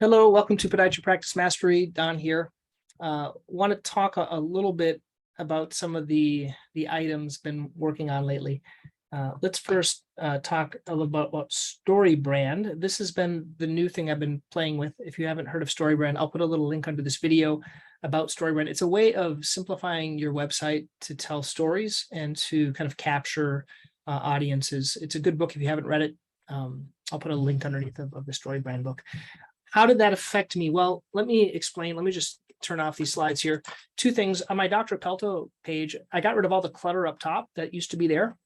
Hello, welcome to Podiatry Practice Mastery. Don here. Want to talk a little bit about some of the items been working on lately. Let's first talk a little about StoryBrand. This has been the new thing I've been playing with. If you haven't heard of StoryBrand, I'll put a little link under this video about StoryBrand. It's a way of simplifying your website to tell stories and to kind of capture audiences. It's a good book if you haven't read it. I'll put a link underneath of the StoryBrand book. How did that affect me? Well, let me explain. Let me just turn off these slides here. Two things. On my Dr. Pelto page, I got rid of all the clutter up top that used to be there.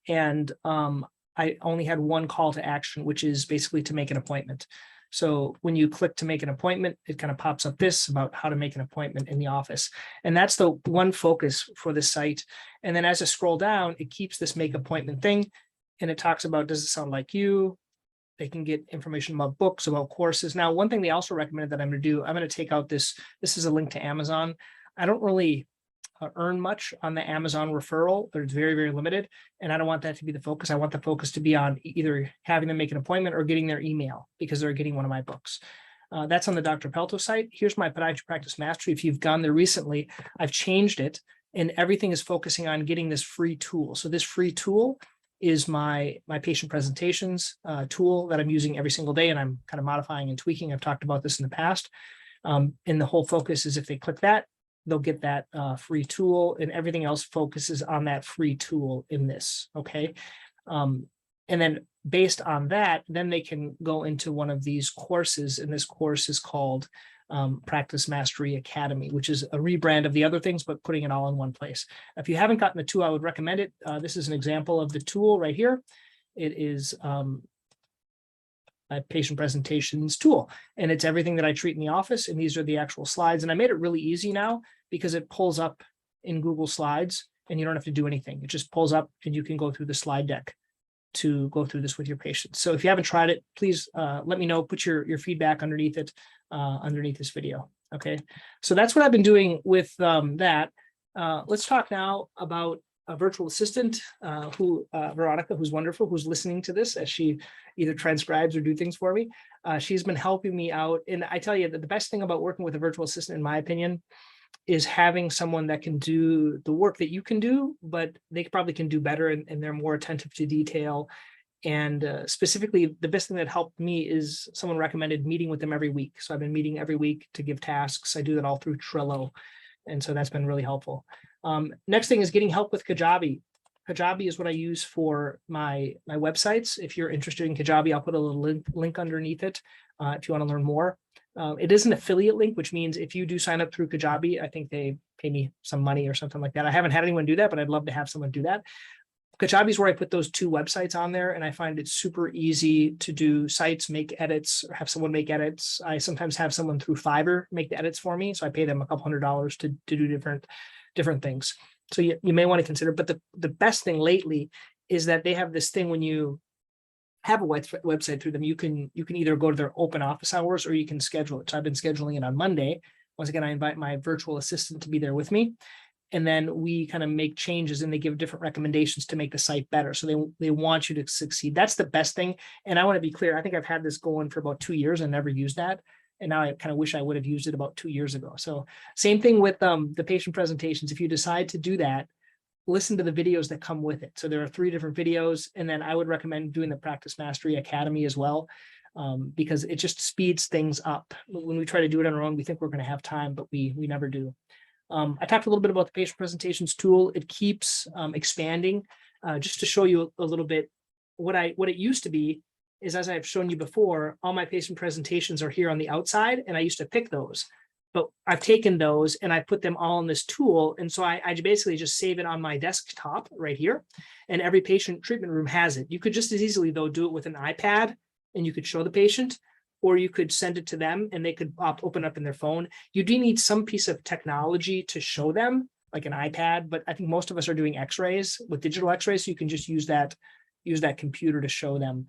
And I only had one call to action, which is basically to make an appointment. So when you click to make an appointment, it kind of pops up this about how to make an appointment in the office. And that's the one focus for the site. And then as I scroll down, it keeps this make appointment thing. And it talks about, does it sound like you? They can get information about books, about courses. Now, one thing they also recommended that I'm going to do, I'm going to take out this is a link to Amazon. I don't really earn much on the Amazon referral. It's very, very limited. And I don't want that to be the focus. I want the focus to be on either having them make an appointment or getting their email because they're getting one of my books. That's on the Dr. Pelto site. Here's my Podiatry Practice Mastery. If you've gone there recently, I've changed it and everything is focusing on getting this free tool. So this free tool is my patient presentations tool that I'm using every single day, and I'm kind of modifying and tweaking. I've talked about this in the past. And the whole focus is if they click that, they'll get that free tool, and everything else focuses on that free tool in this, okay? And then based on that, then they can go into one of these courses, and this course is called Practice Mastery Academy, which is a rebrand of the other things, but putting it all in one place. If you haven't gotten the tool, I would recommend it. This is an example of the tool right here. It is a patient presentations tool, and it's everything that I treat in the office. And these are the actual slides. And I made it really easy now because it pulls up in Google Slides and you don't have to do anything. It just pulls up and you can go through the slide deck to go through this with your patients. So if you haven't tried it, please let me know, put your feedback underneath it, underneath this video. Okay, so that's what I've been doing with that. Let's talk now about a virtual assistant Veronica, who's wonderful, who's listening to this as she either transcribes or do things for me. She's been helping me out. And I tell you that the best thing about working with a virtual assistant, in my opinion, is having someone that can do the work that you can do, but they probably can do better, and they're more attentive to detail. And specifically, the best thing that helped me is someone recommended meeting with them every week. So I've been meeting every week to give tasks. I do that all through Trello. And so that's been really helpful. Next thing is getting help with Kajabi. Kajabi is what I use for my websites. If you're interested in Kajabi, I'll put a little link underneath it if you want to learn more. It is an affiliate link, which means if you do sign up through Kajabi, I think they pay me some money or something like that. I haven't had anyone do that, but I'd love to have someone do that. Kajabi is where I put those two websites on there, and I find it super easy to do sites, make edits, or have someone make edits. I sometimes have someone through Fiverr make the edits for me, so I pay them a couple $100s to do different things. So you may want to consider, but the best thing lately is that they have this thing when you have a website through them, you can either go to their open office hours or you can schedule it. So I've been scheduling it on Monday. Once again, I invite my virtual assistant to be there with me. And then we kind of make changes and they give different recommendations to make the site better. So they want you to succeed. That's the best thing. And I want to be clear. I think I've had this going for about 2 years and never used that. And now I kind of wish I would have used it about 2 years ago. So same thing with the patient presentations. If you decide to do that, listen to the videos that come with it. So there are 3 different videos. And then I would recommend doing the Practice Mastery Academy as well, because it just speeds things up. When we try to do it on our own, we think we're going to have time, but we never do. I talked a little bit about the patient presentations tool. It keeps expanding. Just to show you a little bit, what it used to be is, as I've shown you before, all my patient presentations are here on the outside, and I used to pick those. But I've taken those and I put them all in this tool. And so I basically just save it on my desktop right here. And every patient treatment room has it. You could just as easily, though, do it with an iPad and you could show the patient, or you could send it to them and they could open up in their phone. You do need some piece of technology to show them, like an iPad, but I think most of us are doing x-rays with digital x-rays, so you can just use that computer to show them.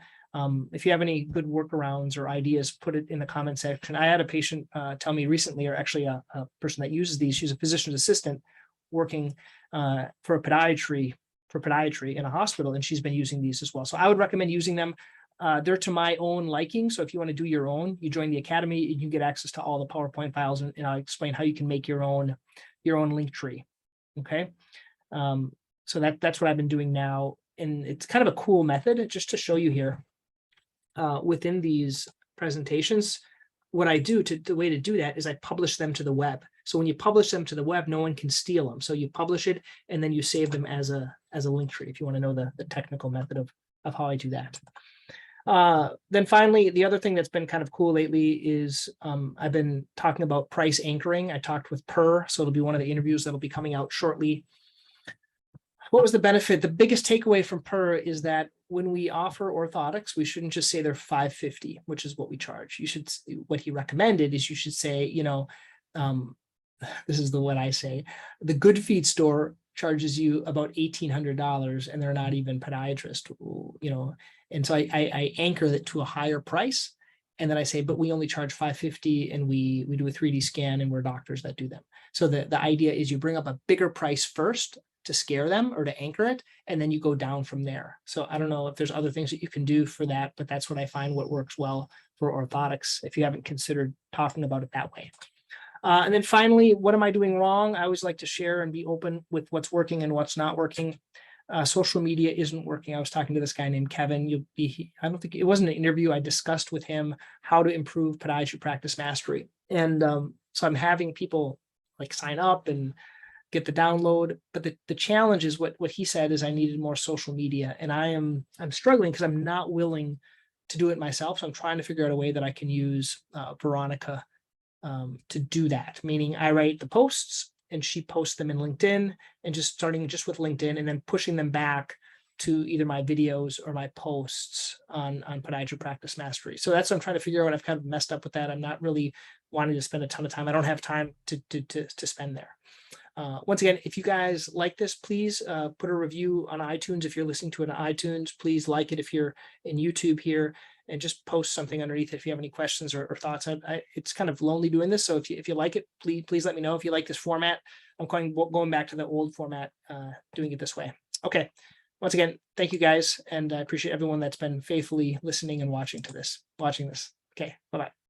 If you have any good workarounds or ideas, put it in the comment section. I had a patient tell me recently, or actually a person that uses these, she's a physician's assistant working for podiatry in a hospital, and she's been using these as well. So I would recommend using them. They're to my own liking. So if you want to do your own, you join the academy, you can get access to all the PowerPoint files, and I'll explain how you can make your own link tree. Okay. So that's what I've been doing now. And it's kind of a cool method just to show you here within these presentations. What I do the way to do that is I publish them to the web. So when you publish them to the web, no one can steal them. So you publish it and then you save them as a link tree if you want to know the technical method of how I do that. Then finally, the other thing that's been kind of cool lately is I've been talking about price anchoring. I talked with Per, so it'll be one of the interviews that'll be coming out shortly. What was the benefit? The biggest takeaway from Per is that when we offer orthotics, we shouldn't just say they're $550, which is what we charge. You should, what he recommended is you should say, this is what I say, the Good Feet store charges you about $1,800 and they're not even podiatrist, and so I anchor it to a higher price. And then I say, but we only charge $550 and we do a 3D scan and we're doctors that do them. So the idea is you bring up a bigger price first to scare them or to anchor it, and then you go down from there. So I don't know if there's other things that you can do for that, but that's what I find what works well for orthotics if you haven't considered talking about it that way. And then finally, what am I doing wrong? I always like to share and be open with what's working and what's not working. Social media isn't working. I was talking to this guy named Kevin. I don't think it wasn't an interview. I discussed with him how to improve podiatry practice mastery. And so I'm having people like sign up and get the download. But the challenge is what he said is I needed more social media. And I'm struggling because I'm not willing to do it myself. So I'm trying to figure out a way that I can use Veronica to do that, meaning I write the posts and she posts them in LinkedIn, and just starting just with LinkedIn and then pushing them back to either my videos or my posts on podiatry practice mastery. So that's what I'm trying to figure out. I've kind of messed up with that. I'm not really wanting to spend a ton of time. I don't have time to spend there. Once again, if you guys like this, please put a review on iTunes. If you're listening to it on iTunes, please like it. If you're in YouTube here, and just post something underneath it if you have any questions or thoughts. It's kind of lonely doing this, so if you like it, please let me know. If you like this format, I'm going back to the old format, doing it this way. Okay. Once again, thank you guys, and I appreciate everyone that's been faithfully listening and watching this. Okay, bye-bye.